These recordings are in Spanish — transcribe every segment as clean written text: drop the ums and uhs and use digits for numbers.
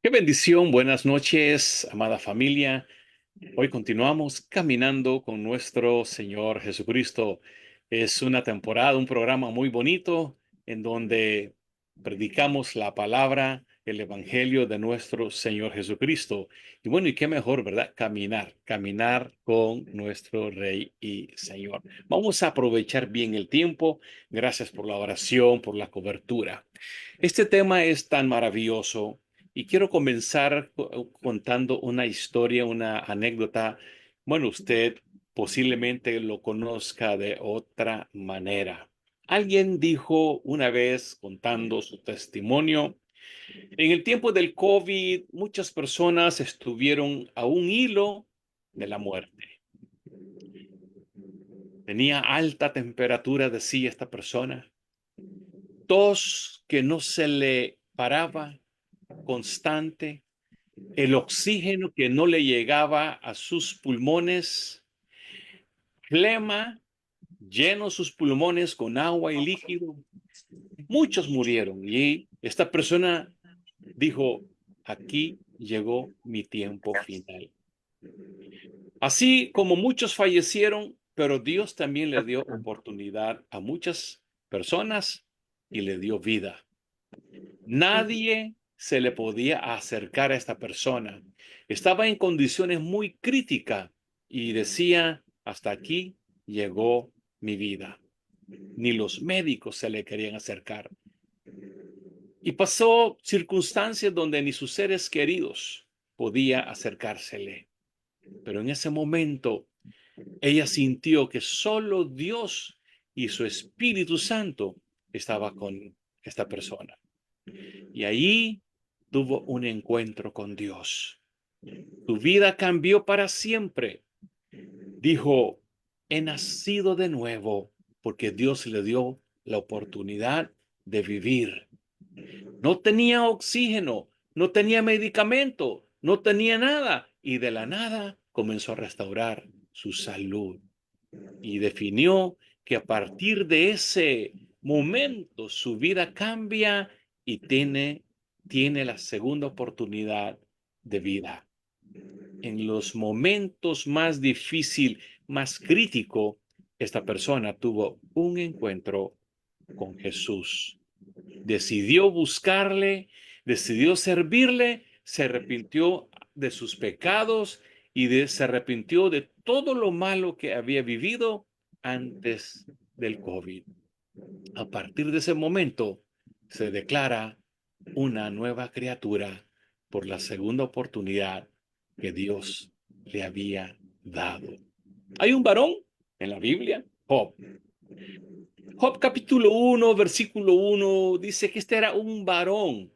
Qué bendición, buenas noches, amada familia. Hoy continuamos caminando con nuestro Señor Jesucristo. Es una temporada, un programa muy bonito en donde predicamos la palabra, el evangelio de nuestro Señor Jesucristo. Y bueno, y qué mejor, ¿verdad? Caminar con nuestro Rey y Señor. Vamos a aprovechar bien el tiempo. Gracias por la oración, por la cobertura. Este tema es tan maravilloso y quiero comenzar contando una historia, una anécdota. Bueno, usted posiblemente lo conozca de otra manera. Alguien dijo una vez, contando su testimonio, en el tiempo del COVID, muchas personas estuvieron a un hilo de la muerte. Tenía alta temperatura, decía esta persona, tos que no se le paraba, constante, el oxígeno que no le llegaba a sus pulmones, flema, lleno sus pulmones con agua y líquido. Muchos murieron y esta persona dijo, aquí llegó mi tiempo final. Así como muchos fallecieron, pero Dios también le dio oportunidad a muchas personas y le dio vida. Nadie se le podía acercar a esta persona. Estaba en condiciones muy críticas y decía, hasta aquí llegó mi vida. Ni los médicos se le querían acercar. Y pasó circunstancias donde ni sus seres queridos podía acercársele. Pero en ese momento ella sintió que solo Dios y su Espíritu Santo estaba con esta persona. Y ahí tuvo un encuentro con Dios. Su vida cambió para siempre. Dijo, he nacido de nuevo porque Dios le dio la oportunidad de vivir. No tenía oxígeno, no tenía medicamento, no tenía nada. Y de la nada comenzó a restaurar su salud. Y definió que a partir de ese momento su vida cambia y tiene la segunda oportunidad de vida. En los momentos más difíciles, más críticos, esta persona tuvo un encuentro con Jesús. Decidió buscarle, decidió servirle, se arrepintió de sus pecados y se arrepintió de todo lo malo que había vivido antes del COVID. A partir de ese momento se declara una nueva criatura por la segunda oportunidad que Dios le había dado. Hay un varón en la Biblia, Job. Job capítulo 1, versículo 1 dice que este era un varón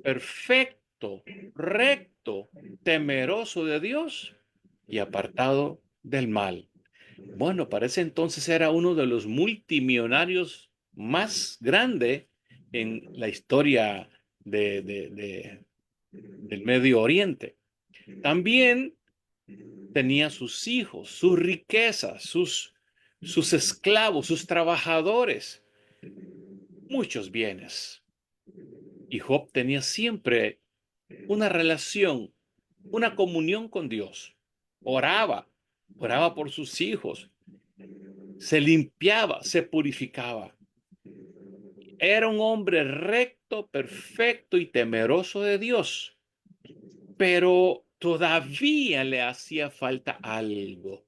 perfecto, recto, temeroso de Dios y apartado del mal. Bueno, parece entonces era uno de los multimillonarios más grandes en la historia del Medio Oriente. También tenía sus hijos, sus riquezas, sus esclavos, sus trabajadores, muchos bienes. Y Job tenía siempre una relación, una comunión con Dios. Oraba, oraba por sus hijos, se limpiaba, se purificaba. Era un hombre recto, perfecto y temeroso de Dios, pero todavía le hacía falta algo.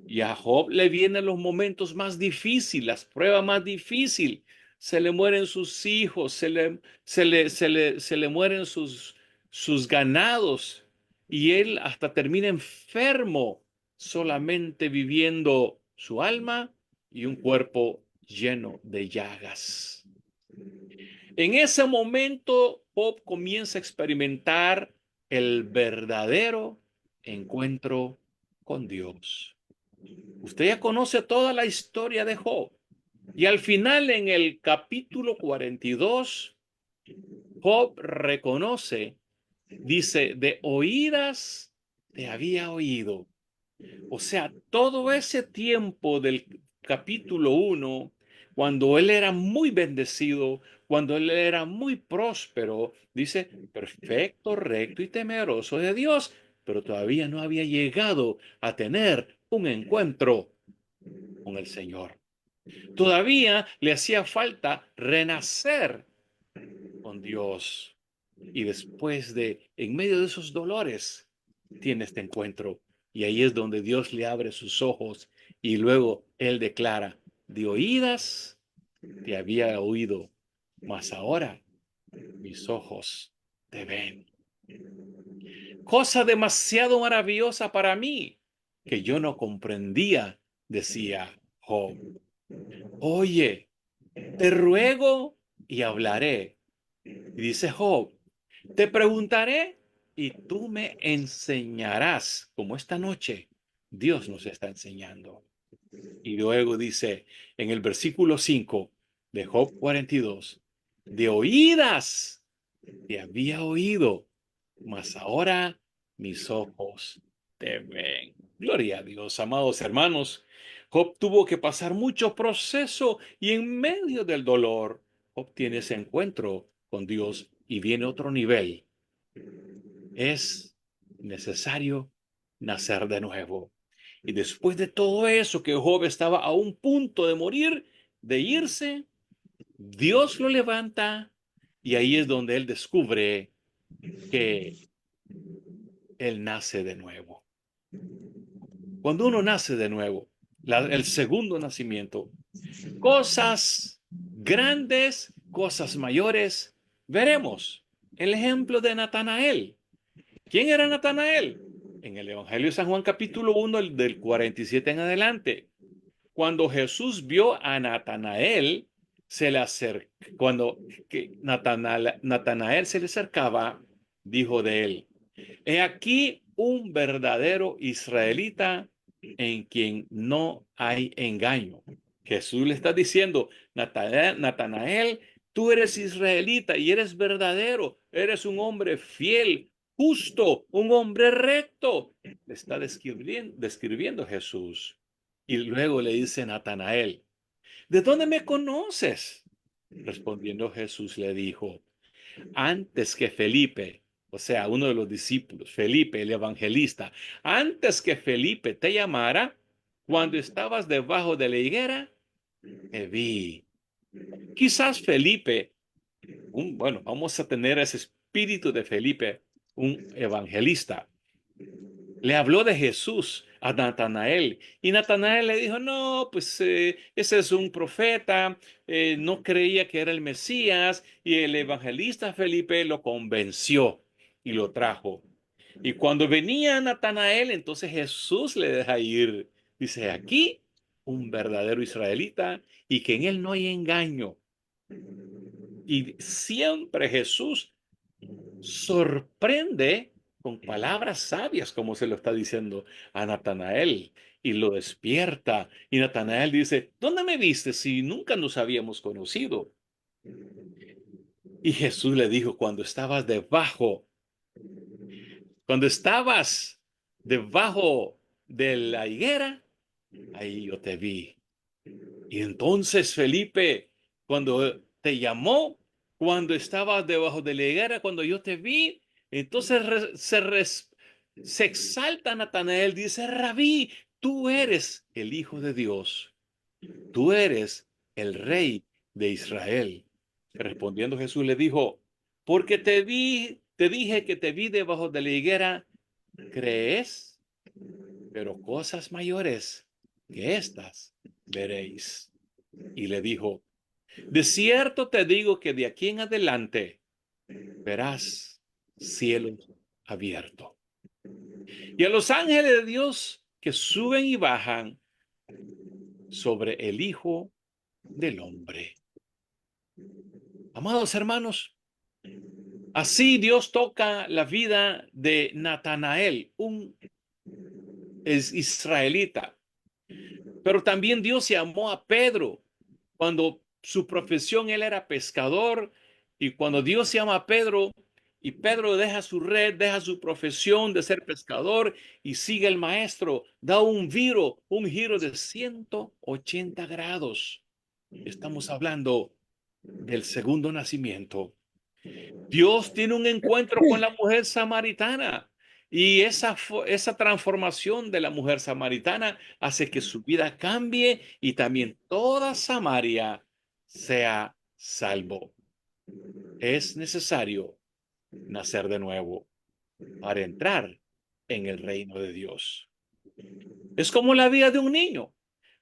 Y a Job le vienen los momentos más difíciles, las pruebas más difíciles. Se le mueren sus hijos, se le mueren sus ganados y él hasta termina enfermo, solamente viviendo su alma y un cuerpo lleno de llagas. En ese momento, Job comienza a experimentar el verdadero encuentro con Dios. Usted ya conoce toda la historia de Job. Y al final, en el capítulo 42, Job reconoce, dice, de oídas te había oído. O sea, todo ese tiempo del capítulo 1 cuando él era muy bendecido, cuando él era muy próspero, dice, perfecto, recto y temeroso de Dios, pero todavía no había llegado a tener un encuentro con el Señor. Todavía le hacía falta renacer con Dios. Y después en medio de esos dolores, tiene este encuentro. Y ahí es donde Dios le abre sus ojos y luego él declara, de oídas te había oído, mas ahora mis ojos te ven. Cosa demasiado maravillosa para mí que yo no comprendía, decía Job. Oye, te ruego y hablaré. Y dice Job, te preguntaré y tú me enseñarás, como esta noche Dios nos está enseñando. Y luego dice en el versículo 5 de Job 42, de oídas te había oído, mas ahora mis ojos te ven. Gloria a Dios, amados hermanos. Job tuvo que pasar mucho proceso y en medio del dolor obtiene ese encuentro con Dios y viene otro nivel. Es necesario nacer de nuevo. Y después de todo eso, que Job estaba a un punto de morir, de irse, Dios lo levanta y ahí es donde él descubre que él nace de nuevo. Cuando uno nace de nuevo, el segundo nacimiento, cosas grandes, cosas mayores, veremos el ejemplo de Natanael. ¿Quién era Natanael? En el Evangelio de San Juan capítulo 1, del 47 en adelante. Cuando Jesús vio a Natanael, se le acercó, cuando Natanael se le acercaba, dijo de él, he aquí un verdadero israelita en quien no hay engaño. Jesús le está diciendo, Natanael, tú eres israelita y eres verdadero, eres un hombre fiel, justo, un hombre recto. Le está describiendo Jesús. Y luego le dice Natanael, ¿de dónde me conoces? Respondiendo Jesús le dijo, antes que Felipe, o sea, uno de los discípulos, Felipe, el evangelista, antes que Felipe te llamara, cuando estabas debajo de la higuera, te vi. Quizás Felipe, bueno, vamos a tener ese espíritu de Felipe, un evangelista, le habló de Jesús a Natanael y Natanael le dijo, no, pues ese es un profeta, no creía que era el Mesías y el evangelista Felipe lo convenció y lo trajo. Y cuando venía Natanael, entonces Jesús le deja ir. Dice, aquí un verdadero israelita y que en él no hay engaño. Y siempre Jesús sorprende con palabras sabias, como se lo está diciendo a Natanael, y lo despierta. Y Natanael dice, ¿dónde me viste si nunca nos habíamos conocido? Y Jesús le dijo, cuando estabas debajo de la higuera, ahí yo te vi. Y entonces Felipe, cuando te llamó, cuando estabas debajo de la higuera, cuando yo te vi, entonces se exalta Natanael, dice, Rabí, tú eres el Hijo de Dios, tú eres el Rey de Israel. Respondiendo Jesús le dijo, porque te dije que te vi debajo de la higuera, ¿crees? Pero cosas mayores que estas veréis. Y le dijo, de cierto te digo que de aquí en adelante verás cielo abierto. Y a los ángeles de Dios que suben y bajan sobre el Hijo del Hombre. Amados hermanos, así Dios toca la vida de Natanael, un israelita. Pero también Dios llamó a Pedro cuando su profesión él era pescador y cuando Dios llama a Pedro y Pedro deja su red, deja su profesión de ser pescador y sigue el maestro, da un giro de 180 grados. Estamos hablando del segundo nacimiento. Dios tiene un encuentro con la mujer samaritana y esa transformación de la mujer samaritana hace que su vida cambie y también toda Samaria sea salvo. Es necesario nacer de nuevo para entrar en el reino de Dios. Es como la vida de un niño.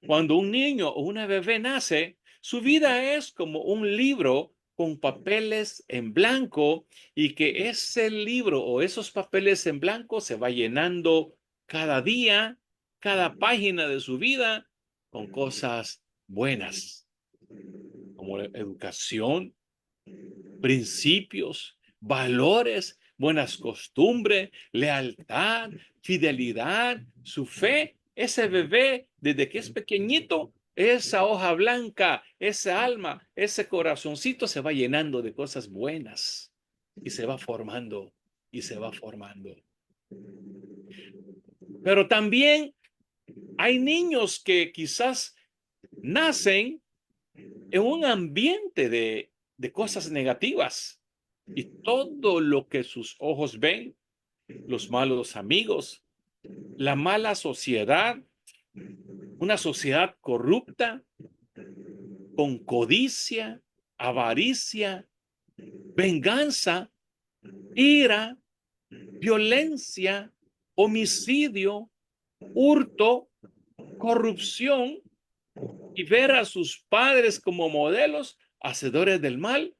Cuando un niño o una bebé nace, su vida es como un libro con papeles en blanco y que ese libro o esos papeles en blanco se va llenando cada día, cada página de su vida con cosas buenas, como educación, principios, valores, buenas costumbres, lealtad, fidelidad, su fe. Ese bebé, desde que es pequeñito, esa hoja blanca, esa alma, ese corazoncito se va llenando de cosas buenas y se va formando y se va formando. Pero también hay niños que quizás nacen en un ambiente de cosas negativas y todo lo que sus ojos ven, los malos amigos, la mala sociedad, una sociedad corrupta, con codicia, avaricia, venganza, ira, violencia, homicidio, hurto, corrupción, y ver a sus padres como modelos, hacedores del mal,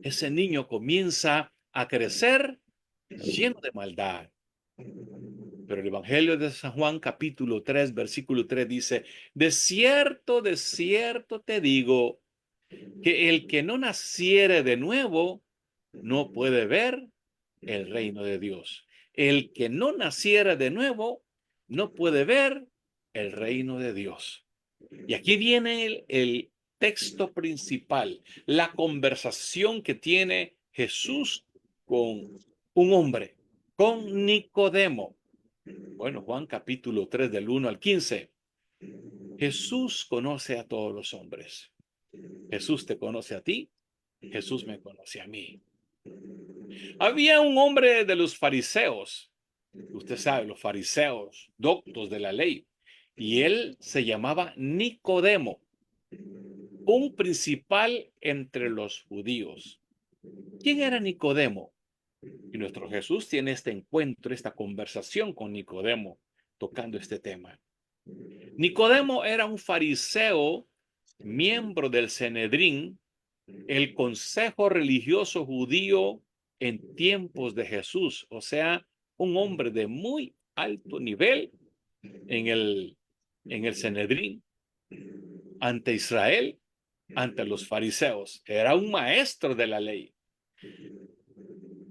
ese niño comienza a crecer lleno de maldad. Pero el Evangelio de San Juan, capítulo 3, versículo 3 dice, de cierto te digo, que el que no naciere de nuevo no puede ver el reino de Dios. El que no naciera de nuevo no puede ver el reino de Dios. Y aquí viene el texto principal, la conversación que tiene Jesús con un hombre, con Nicodemo. Bueno, Juan capítulo 3 del 1 al 15. Jesús conoce a todos los hombres. Jesús te conoce a ti, Jesús me conoce a mí. Había un hombre de los fariseos, usted sabe, los fariseos, doctos de la ley, y él se llamaba Nicodemo, un principal entre los judíos. ¿Quién era Nicodemo? Y nuestro Jesús tiene este encuentro, esta conversación con Nicodemo, tocando este tema. Nicodemo era un fariseo, miembro del Sanedrín, el consejo religioso judío en tiempos de Jesús, o sea, un hombre de muy alto nivel en el Sanedrín, ante Israel, ante los fariseos. Era un maestro de la ley.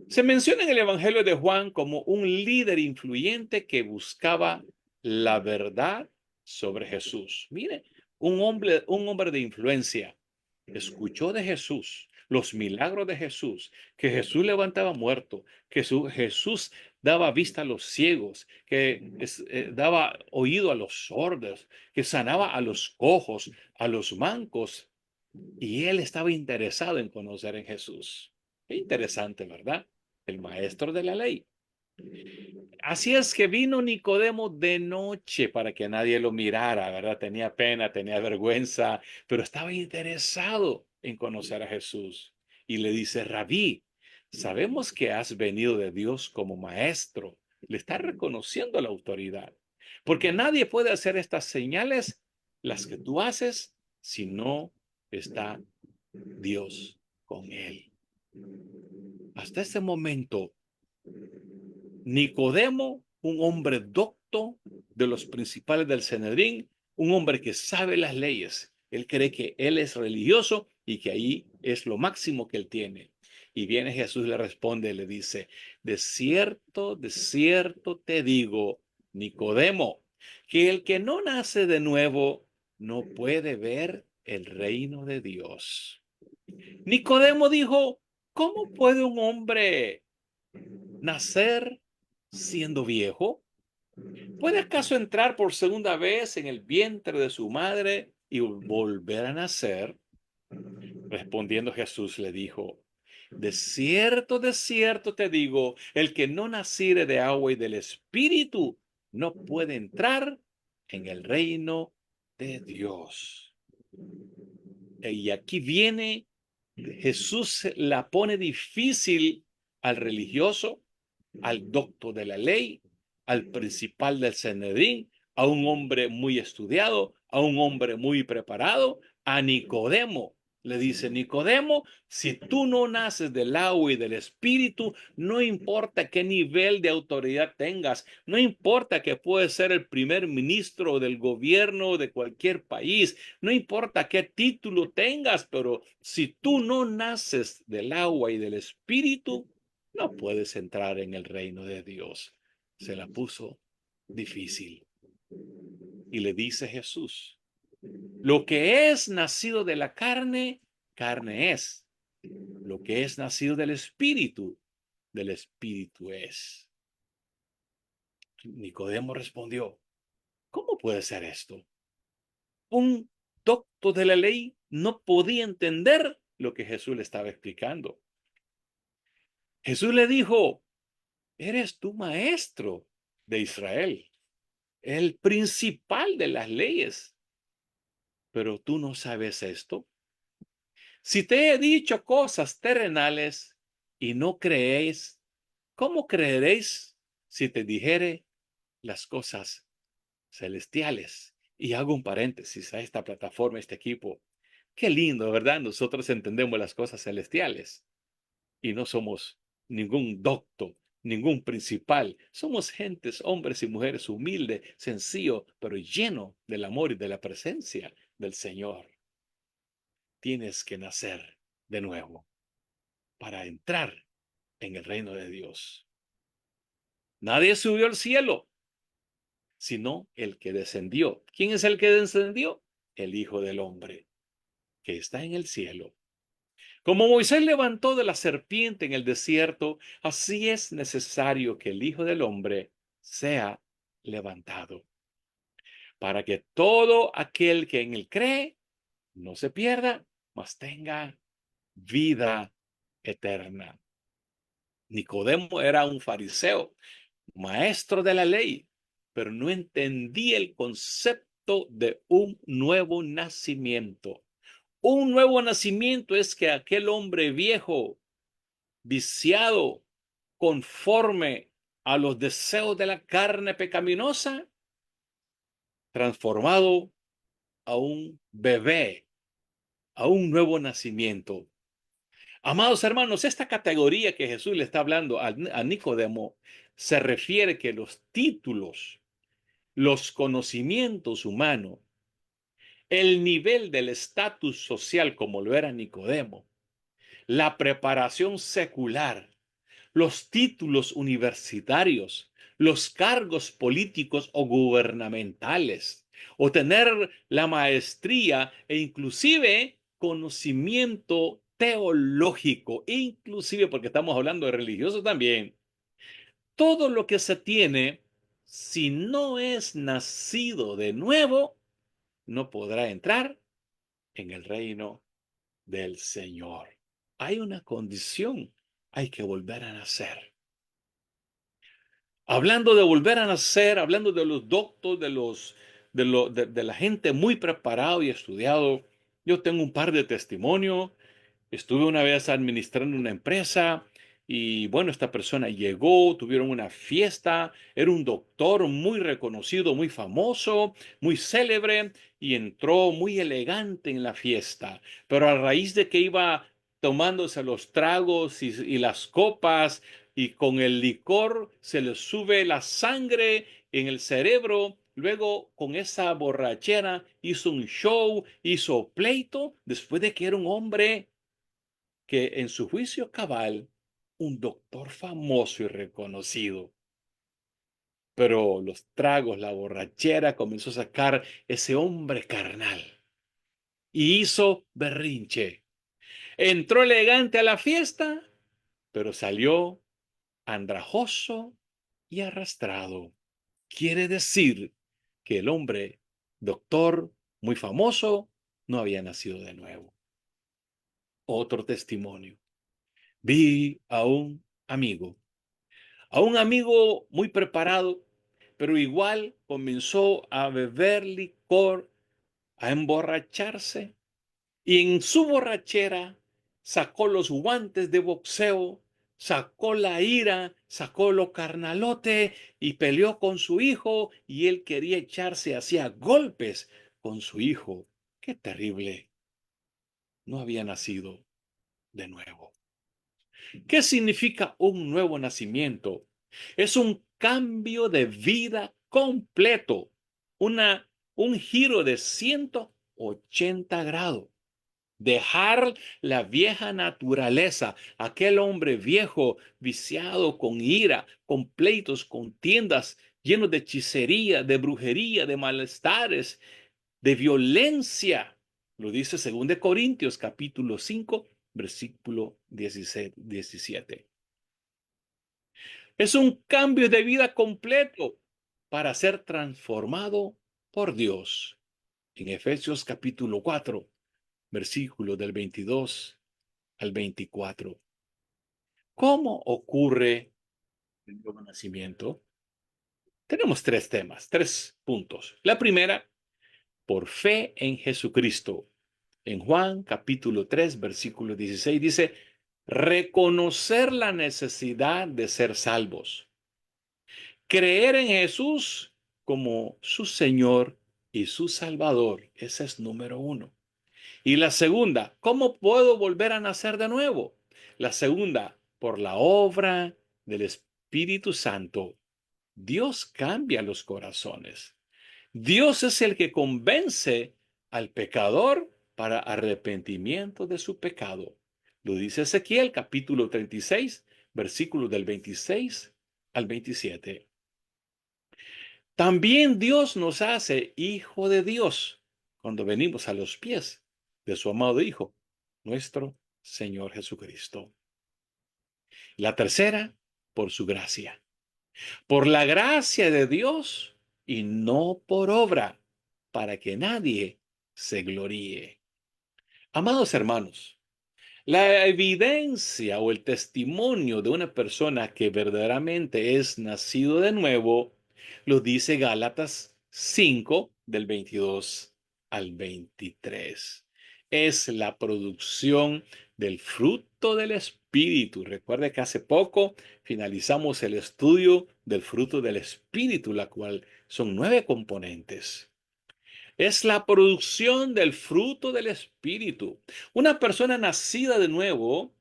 Se menciona en el Evangelio de Juan como un líder influyente que buscaba la verdad sobre Jesús. Mire, un hombre de influencia. Escuchó de Jesús, los milagros de Jesús, que Jesús levantaba muertos, que Jesús daba vista a los ciegos, que daba oído a los sordos, que sanaba a los cojos, a los mancos. Y él estaba interesado en conocer en Jesús. Qué interesante, ¿verdad? El maestro de la ley. Así es que vino Nicodemo de noche para que nadie lo mirara, ¿verdad? Tenía pena, tenía vergüenza, pero estaba interesado en conocer a Jesús. Y le dice, Rabí, sabemos que has venido de Dios como maestro. Le está reconociendo la autoridad. Porque nadie puede hacer estas señales, las que tú haces, si no está Dios con él. Hasta ese momento, Nicodemo, un hombre docto de los principales del Sanedrín, un hombre que sabe las leyes. Él cree que él es religioso y que ahí es lo máximo que él tiene. Y viene Jesús y le responde, le dice, de cierto te digo, Nicodemo, que el que no nace de nuevo no puede ver el reino de Dios. Nicodemo dijo, ¿cómo puede un hombre nacer siendo viejo? ¿Puede acaso entrar por segunda vez en el vientre de su madre y volver a nacer? Respondiendo Jesús le dijo, de cierto te digo, el que no naciere de agua y del Espíritu no puede entrar en el reino de Dios. Y aquí viene, Jesús la pone difícil al religioso, al doctor de la ley, al principal del Sanedrín, a un hombre muy estudiado, a un hombre muy preparado, a Nicodemo. Le dice, Nicodemo, si tú no naces del agua y del espíritu, no importa qué nivel de autoridad tengas, no importa que puedes ser el primer ministro del gobierno de cualquier país, no importa qué título tengas, pero si tú no naces del agua y del espíritu, no puedes entrar en el reino de Dios. Se la puso difícil. Y le dice Jesús, lo que es nacido de la carne, carne es. Lo que es nacido del espíritu es. Nicodemo respondió, ¿cómo puede ser esto? Un doctor de la ley no podía entender lo que Jesús le estaba explicando. Jesús le dijo, eres tu maestro de Israel, el principal de las leyes, pero tú no sabes esto. Si te he dicho cosas terrenales y no creéis, ¿cómo creeréis si te dijere las cosas celestiales? Y hago un paréntesis a esta plataforma, este equipo. Qué lindo, ¿verdad? Nosotros entendemos las cosas celestiales y no somos ningún doctor, ningún principal. Somos gentes, hombres y mujeres humildes, sencillos, pero llenos del amor y de la presencia del Señor. Tienes que nacer de nuevo para entrar en el reino de Dios. Nadie subió al cielo, sino el que descendió. ¿Quién es el que descendió? El Hijo del Hombre, que está en el cielo. Como Moisés levantó de la serpiente en el desierto, así es necesario que el Hijo del Hombre sea levantado, para que todo aquel que en él cree no se pierda, mas tenga vida eterna. Nicodemo era un fariseo, maestro de la ley, pero no entendía el concepto de un nuevo nacimiento. Un nuevo nacimiento es que aquel hombre viejo, viciado, conforme a los deseos de la carne pecaminosa, transformado a un bebé, a un nuevo nacimiento. Amados hermanos, esta categoría que Jesús le está hablando a Nicodemo se refiere que los títulos, los conocimientos humanos, el nivel del estatus social como lo era Nicodemo, la preparación secular, los títulos universitarios, los cargos políticos o gubernamentales, o tener la maestría e inclusive conocimiento teológico, inclusive porque estamos hablando de religiosos también. Todo lo que se tiene, si no es nacido de nuevo, no podrá entrar en el reino del Señor. Hay una condición, hay que volver a nacer. Hablando de volver a nacer, hablando de los doctos, de la gente muy preparado y estudiado, yo tengo un par de testimonios. Estuve una vez administrando una empresa y bueno, esta persona llegó, tuvieron una fiesta, era un doctor muy reconocido, muy famoso, muy célebre y entró muy elegante en la fiesta. Pero a raíz de que iba tomándose los tragos y las copas y con el licor se le sube la sangre en el cerebro. Luego, con esa borrachera, hizo un show, hizo pleito, después de que era un hombre que en su juicio cabal, un doctor famoso y reconocido. Pero los tragos, la borrachera comenzó a sacar ese hombre carnal y hizo berrinche. Entró elegante a la fiesta, pero salió andrajoso y arrastrado. Quiere decir que el hombre, doctor, muy famoso, no había nacido de nuevo. Otro testimonio. Vi a un amigo muy preparado, pero igual comenzó a beber licor, a emborracharse, y en su borrachera sacó los guantes de boxeo, sacó la ira, sacó lo carnalote y peleó con su hijo, y él quería echarse hacia golpes con su hijo. Qué terrible. No había nacido de nuevo. ¿Qué significa un nuevo nacimiento? Es un cambio de vida completo, un giro de 180 grados. Dejar la vieja naturaleza, aquel hombre viejo, viciado con ira, con pleitos, contiendas, lleno de hechicería, de brujería, de malestares, de violencia. Lo dice 2 Corintios capítulo 5, versículo 16, 17. Es un cambio de vida completo para ser transformado por Dios. En Efesios capítulo 4, versículo del 22 al 24. ¿Cómo ocurre el nuevo nacimiento? Tenemos tres temas, tres puntos. La primera, por fe en Jesucristo. En Juan capítulo 3, versículo 16 dice, reconocer la necesidad de ser salvos. Creer en Jesús como su Señor y su Salvador. Ese es número uno. Y la segunda, ¿cómo puedo volver a nacer de nuevo? La segunda, por la obra del Espíritu Santo. Dios cambia los corazones. Dios es el que convence al pecador para arrepentimiento de su pecado. Lo dice Ezequiel capítulo 36, versículos del 26 al 27. También Dios nos hace hijo de Dios cuando venimos a los pies de su amado Hijo, nuestro Señor Jesucristo. La tercera, por su gracia. Por la gracia de Dios y no por obra, para que nadie se gloríe. Amados hermanos, la evidencia o el testimonio de una persona que verdaderamente es nacido de nuevo lo dice Gálatas 5 del 22 al 23. Es la producción del fruto del Espíritu. Recuerde que hace poco finalizamos el estudio del fruto del Espíritu, la cual son 9 componentes. Es la producción del fruto del Espíritu. Una persona nacida de nuevo,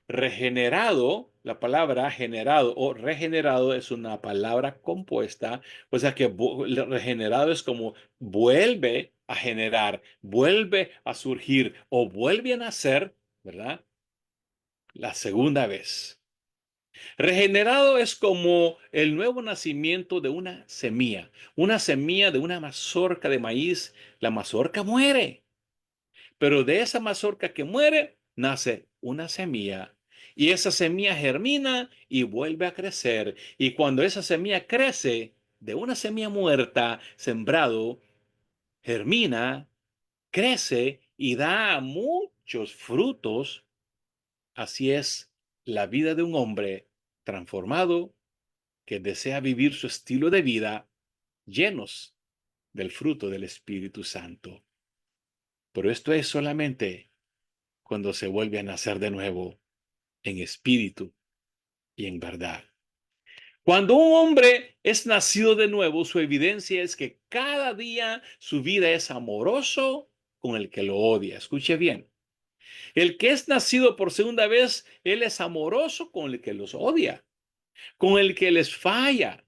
regenerado, la palabra generado o regenerado es una palabra compuesta, o sea que regenerado es como vuelve a generar, vuelve a surgir o vuelve a nacer, ¿verdad? La segunda vez. Regenerado es como el nuevo nacimiento de una semilla de una mazorca de maíz. La mazorca muere, pero de esa mazorca que muere nace una semilla. Y esa semilla germina y vuelve a crecer. Y cuando esa semilla crece, de una semilla muerta, sembrado, germina, crece y da muchos frutos. Así es la vida de un hombre transformado que desea vivir su estilo de vida llenos del fruto del Espíritu Santo. Pero esto es solamente cuando se vuelve a nacer de nuevo en espíritu y en verdad. Cuando un hombre es nacido de nuevo, su evidencia es que cada día su vida es amoroso con el que lo odia. Escuche bien. El que es nacido por segunda vez, él es amoroso con el que los odia, con el que les falla.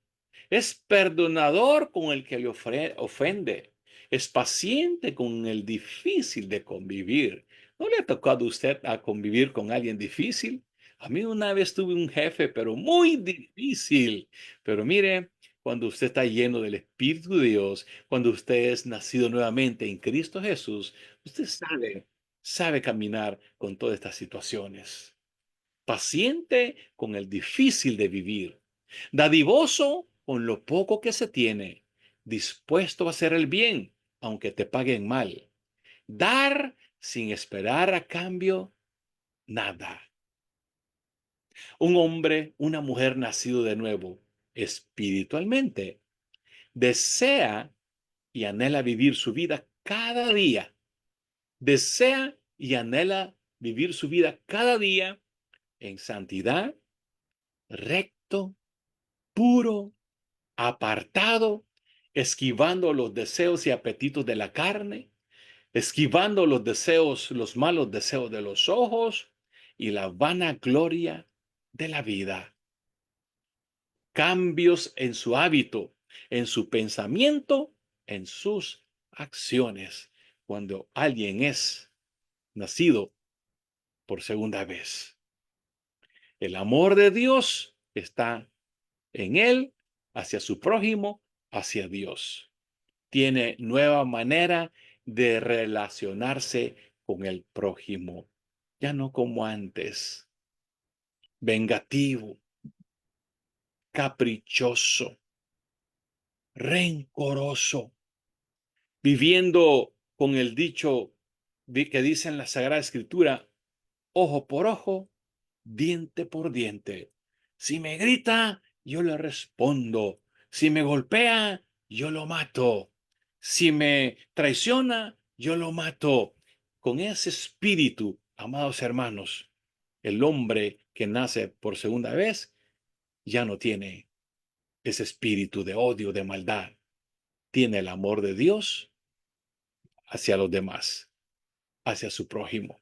Es perdonador con el que le ofende. Es paciente con el difícil de convivir. ¿No le ha tocado a usted a convivir con alguien difícil? A mí una vez tuve un jefe, pero muy difícil. Pero mire, cuando usted está lleno del Espíritu de Dios, cuando usted es nacido nuevamente en Cristo Jesús, usted sabe caminar con todas estas situaciones. Paciente con el difícil de vivir, dadivoso con lo poco que se tiene, dispuesto a hacer el bien, aunque te paguen mal. Dar sin esperar a cambio nada. Un hombre, una mujer nacido de nuevo, espiritualmente, desea y anhela vivir su vida cada día. Desea y anhela vivir su vida cada día en santidad, recto, puro, apartado, esquivando los deseos y apetitos de la carne, esquivando los deseos, los malos deseos de los ojos y la vanagloria de la vida. Cambios en su hábito, en su pensamiento, en sus acciones. Cuando alguien es nacido por segunda vez, el amor de Dios está en él, hacia su prójimo, hacia Dios. Tiene nueva manera de relacionarse con el prójimo, ya no como antes, vengativo, caprichoso, rencoroso, viviendo con el dicho que dice en la Sagrada Escritura, ojo por ojo, diente por diente. Si me grita, yo le respondo. Si me golpea, yo lo mato. Si me traiciona, yo lo mato. Con ese espíritu, amados hermanos, el hombre que nace por segunda vez ya no tiene ese espíritu de odio, de maldad. Tiene el amor de Dios hacia los demás, hacia su prójimo.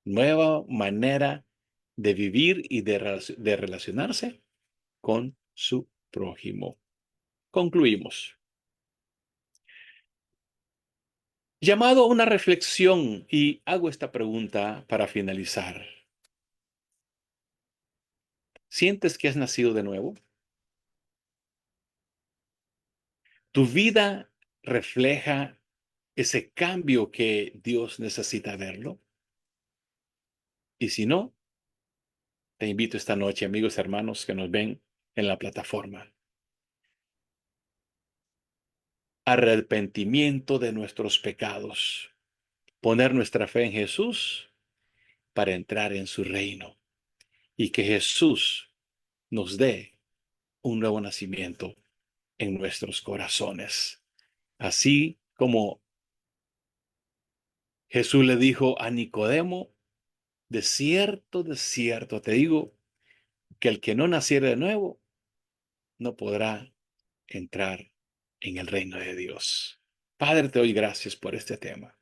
Nueva manera de vivir y de relacionarse con su prójimo. Concluimos. Llamado a una reflexión y hago esta pregunta para finalizar. ¿Sientes que has nacido de nuevo? ¿Tu vida refleja ese cambio que Dios necesita verlo? Y si no, te invito esta noche, amigos, hermanos que nos ven en la plataforma, arrepentimiento de nuestros pecados, poner nuestra fe en Jesús para entrar en su reino y que Jesús nos dé un nuevo nacimiento en nuestros corazones. Así como Jesús le dijo a Nicodemo, de cierto te digo, que el que no naciere de nuevo no podrá entrar en el reino de Dios. Padre, te doy gracias por este tema.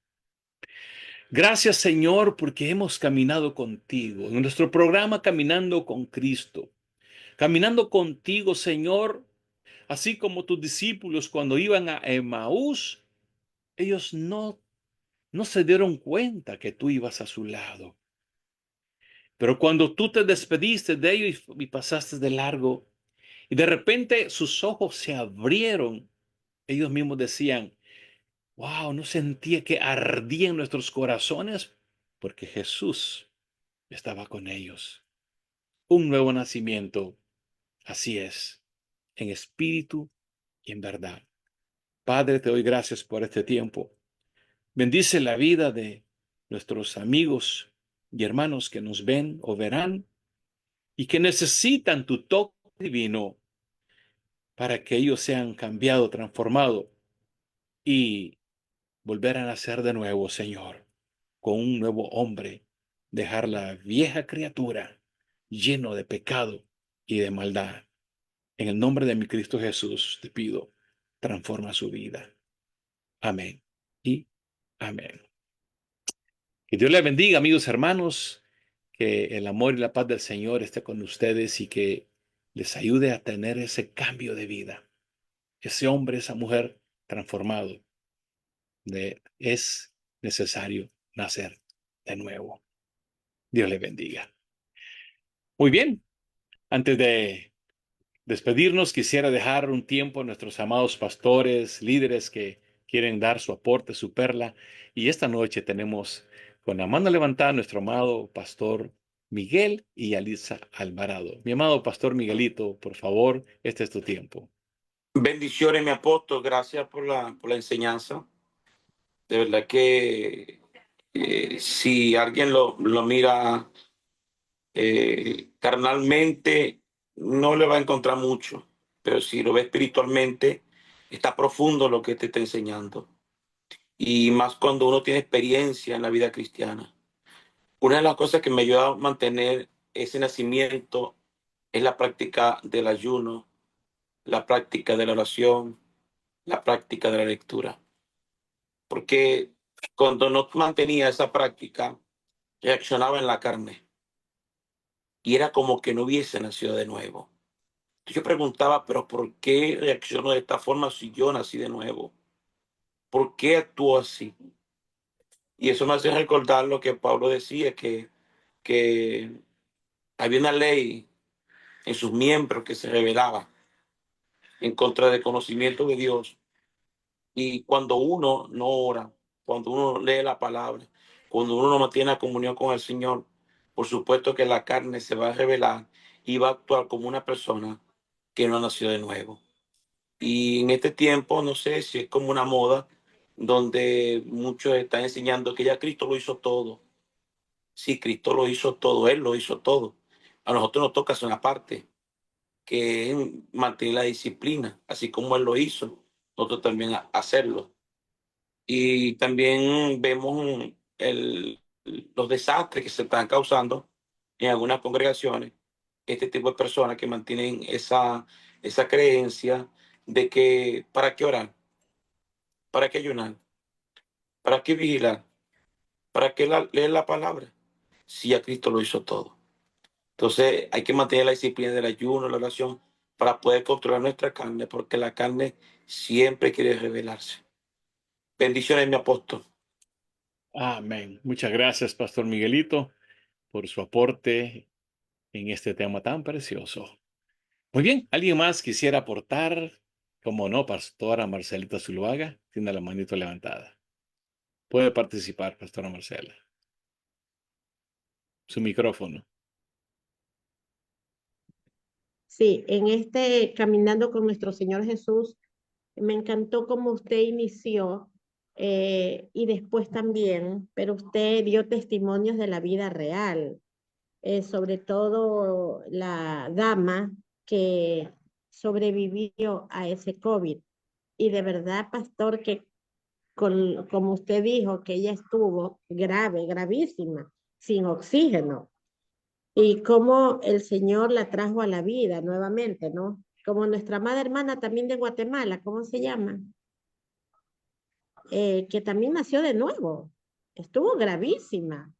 Gracias, Señor, porque hemos caminado contigo en nuestro programa Caminando con Cristo. Caminando contigo, Señor, así como tus discípulos cuando iban a Emaús, ellos no se dieron cuenta que tú ibas a su lado. Pero cuando tú te despediste de ellos y pasaste de largo, y de repente sus ojos se abrieron, ellos mismos decían, wow, no sentía que ardía en nuestros corazones porque Jesús estaba con ellos. Un nuevo nacimiento, así es, en espíritu y en verdad. Padre, te doy gracias por este tiempo. Bendice la vida de nuestros amigos y hermanos que nos ven o verán y que necesitan tu toque divino para que ellos sean cambiados, transformados y volver a nacer de nuevo, Señor, con un nuevo hombre, dejar la vieja criatura lleno de pecado y de maldad. En el nombre de mi Cristo Jesús te pido, transforma su vida. Amén y amén. Que Dios les bendiga, amigos hermanos, que el amor y la paz del Señor esté con ustedes y que les ayude a tener ese cambio de vida, ese hombre, esa mujer transformado. Es necesario nacer de nuevo. Dios les bendiga. Muy bien, antes de despedirnos, quisiera dejar un tiempo a nuestros amados pastores, líderes que quieren dar su aporte, su perla. Y esta noche tenemos con la mano levantada a nuestro amado pastor Miguel y Alisa Alvarado. Mi amado pastor Miguelito, por favor, este es tu tiempo. Bendiciones, mi apóstol. Gracias por la enseñanza. De verdad que si alguien lo mira carnalmente, no le va a encontrar mucho, pero si lo ve espiritualmente, está profundo lo que te está enseñando. Y más cuando uno tiene experiencia en la vida cristiana. Una de las cosas que me ayuda a mantener ese nacimiento es la práctica del ayuno, la práctica de la oración, la práctica de la lectura. Porque cuando no mantenía esa práctica, reaccionaba en la carne y era como que no hubiese nacido de nuevo. Yo preguntaba, pero ¿por qué reacciono de esta forma si yo nací de nuevo? ¿Por qué actúo así? Y eso me hace recordar lo que Pablo decía, que había una ley en sus miembros que se rebelaba en contra del conocimiento de Dios. Y cuando uno no ora, cuando uno lee la palabra, cuando uno no mantiene la comunión con el Señor, por supuesto que la carne se va a revelar y va a actuar como una persona que no ha nacido de nuevo. Y en este tiempo, no sé si es como una moda donde muchos están enseñando que ya Cristo lo hizo todo. Sí, Cristo lo hizo todo, Él lo hizo todo. A nosotros nos toca hacer una parte, que es mantener la disciplina, así como Él lo hizo, nosotros también hacerlo. Y también vemos los desastres que se están causando en algunas congregaciones, este tipo de personas que mantienen esa creencia de que ¿para qué orar? ¿Para qué ayunar? ¿Para qué vigilar? ¿Para qué leer la palabra? Si ya Cristo lo hizo todo. Entonces hay que mantener la disciplina del ayuno, la oración, para poder controlar nuestra carne, porque la carne siempre quiere rebelarse. Bendiciones, mi apóstol. Amén. Muchas gracias, Pastor Miguelito, por su aporte en este tema tan precioso. Muy bien, ¿alguien más quisiera aportar? Como no, Pastora Marcelita Zuluaga, tiene la manito levantada. Puede participar, Pastora Marcela. Su micrófono. Sí, en este Caminando con nuestro Señor Jesús, me encantó cómo usted inició y después también, pero usted dio testimonios de la vida real, sobre todo la dama que sobrevivió a ese COVID. Y de verdad, pastor, que como usted dijo, que ella estuvo grave, gravísima, sin oxígeno. Y cómo el Señor la trajo a la vida nuevamente, ¿no? Como nuestra amada hermana también de Guatemala, ¿cómo se llama? Que también nació de nuevo. Estuvo gravísima,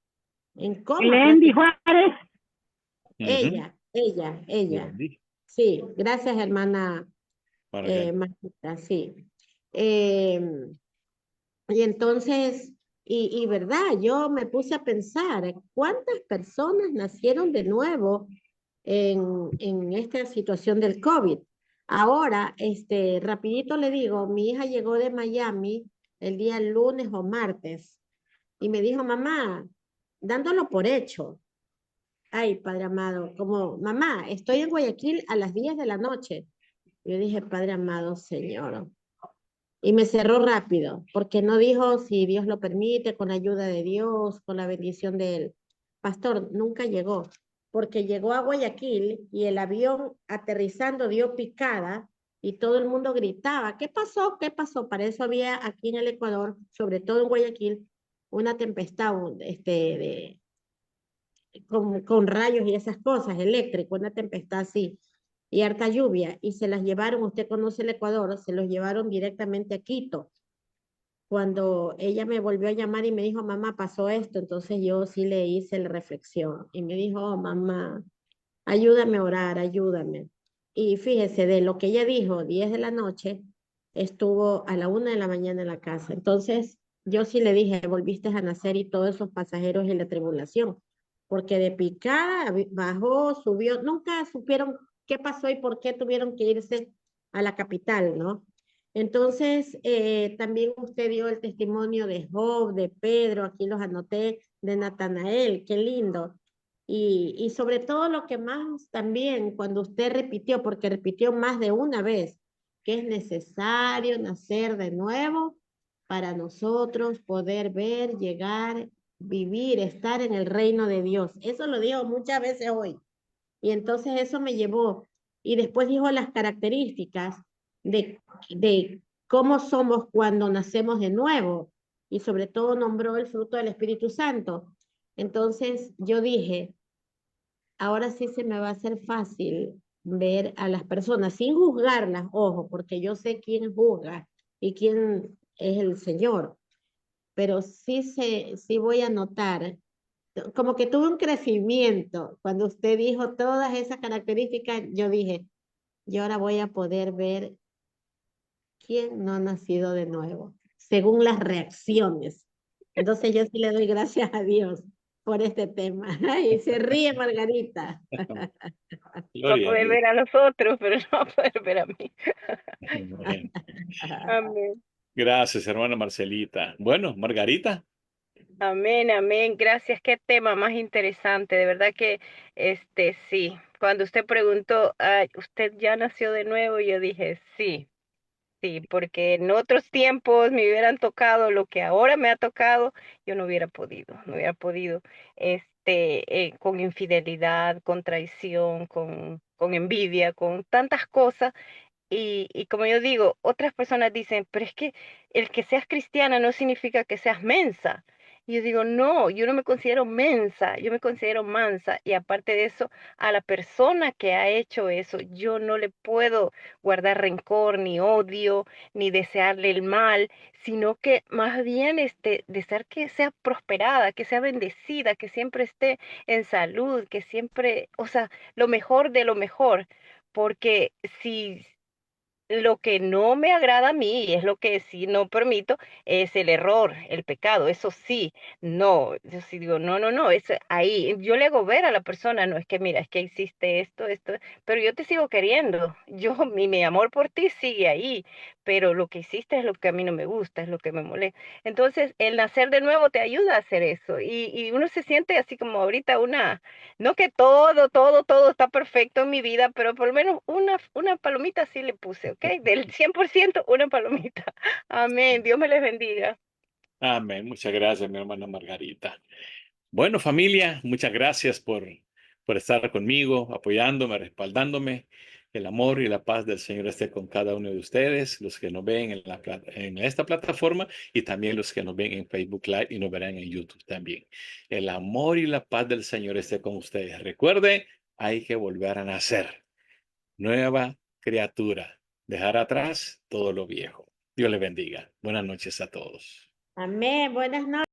en coma Glendy prácticamente. Juárez. Ujú. Ella. Bien, Sí, gracias, hermana Margarita. Martita, sí. Eh, y entonces, y verdad, yo me puse a pensar, ¿cuántas personas nacieron de nuevo en esta situación del COVID? Ahora, rapidito le digo, mi hija llegó de Miami el día lunes o martes y me dijo, mamá, dándolo por hecho, ay, Padre amado, como, mamá, estoy en Guayaquil a las 10 de la noche. Yo dije, Padre amado, Señor. Y me cerró rápido, porque no dijo si Dios lo permite, con la ayuda de Dios, con la bendición de él. Pastor, nunca llegó, porque llegó a Guayaquil y el avión aterrizando dio picada y todo el mundo gritaba, ¿qué pasó? ¿Qué pasó? Para eso había aquí en el Ecuador, sobre todo en Guayaquil, una tempestad con rayos y esas cosas, eléctrico, una tempestad así, y harta lluvia, y se las llevaron, usted conoce el Ecuador, se los llevaron directamente a Quito. Cuando ella me volvió a llamar y me dijo, mamá, pasó esto, entonces yo sí le hice la reflexión, y me dijo, oh, mamá, ayúdame a orar, ayúdame. Y fíjese, de lo que ella dijo, 10 de la noche, estuvo a la 1 de la mañana en la casa. Entonces, yo sí le dije, volviste a nacer y todos esos pasajeros en la tribulación, porque de picada bajó, subió, nunca supieron qué pasó y por qué tuvieron que irse a la capital, ¿no? Entonces, también usted dio el testimonio de Job, de Pedro, aquí los anoté, de Natanael, qué lindo. Y sobre todo lo que más también cuando usted repitió, porque repitió más de una vez, que es necesario nacer de nuevo para nosotros poder ver, llegar, vivir, estar en el reino de Dios. Eso lo digo muchas veces hoy. Y entonces eso me llevó. Y después dijo las características de cómo somos cuando nacemos de nuevo. Y sobre todo nombró el fruto del Espíritu Santo. Entonces yo dije, ahora sí se me va a hacer fácil ver a las personas sin juzgarlas, ojo, porque yo sé quién juzga y quién es el Señor, pero sí voy a notar, como que tuve un crecimiento cuando usted dijo todas esas características, yo dije, yo ahora voy a poder ver quién no ha nacido de nuevo, según las reacciones. Entonces yo sí le doy gracias a Dios por este tema. Y se ríe Margarita. Va a Gloria a poder Dios. ver a los otros, pero no va a poder ver a mí. Amén. Amén. Gracias, hermana Marcelita. Bueno, Margarita. Amén, amén. Gracias. Qué tema más interesante. De verdad que, sí. Cuando usted preguntó, "Ay, ¿usted ya nació de nuevo?", yo dije, sí. Sí, porque en otros tiempos me hubieran tocado lo que ahora me ha tocado, yo no hubiera podido, con infidelidad, con traición, con envidia, con tantas cosas. Y como yo digo, otras personas dicen, pero es que el que seas cristiana no significa que seas mensa. Y yo digo, no, yo no me considero mensa, yo me considero mansa. Y aparte de eso, a la persona que ha hecho eso, yo no le puedo guardar rencor, ni odio, ni desearle el mal, sino que más bien desear que sea prosperada, que sea bendecida, que siempre esté en salud, que siempre, o sea, lo mejor de lo mejor. Porque si lo que no me agrada a mí, y es lo que sí no permito, es el error, el pecado. Eso sí, no, yo sí digo, no, no, no, es ahí. Yo le hago ver a la persona, no es que mira, es que hiciste esto, pero yo te sigo queriendo. Mi amor por ti sigue ahí, pero lo que hiciste es lo que a mí no me gusta, es lo que me molesta. Entonces, el nacer de nuevo te ayuda a hacer eso. Y uno se siente así como ahorita no que todo está perfecto en mi vida, pero por lo menos una palomita sí le puse, ¿ok? Del 100% una palomita. Amén. Dios me les bendiga. Amén. Muchas gracias, mi hermana Margarita. Bueno, familia, muchas gracias por estar conmigo, apoyándome, respaldándome. El amor y la paz del Señor esté con cada uno de ustedes, los que nos ven en esta plataforma y también los que nos ven en Facebook Live y nos verán en YouTube también. El amor y la paz del Señor esté con ustedes. Recuerde, hay que volver a nacer. Nueva criatura. Dejar atrás todo lo viejo. Dios les bendiga. Buenas noches a todos. Amén, buenas noches.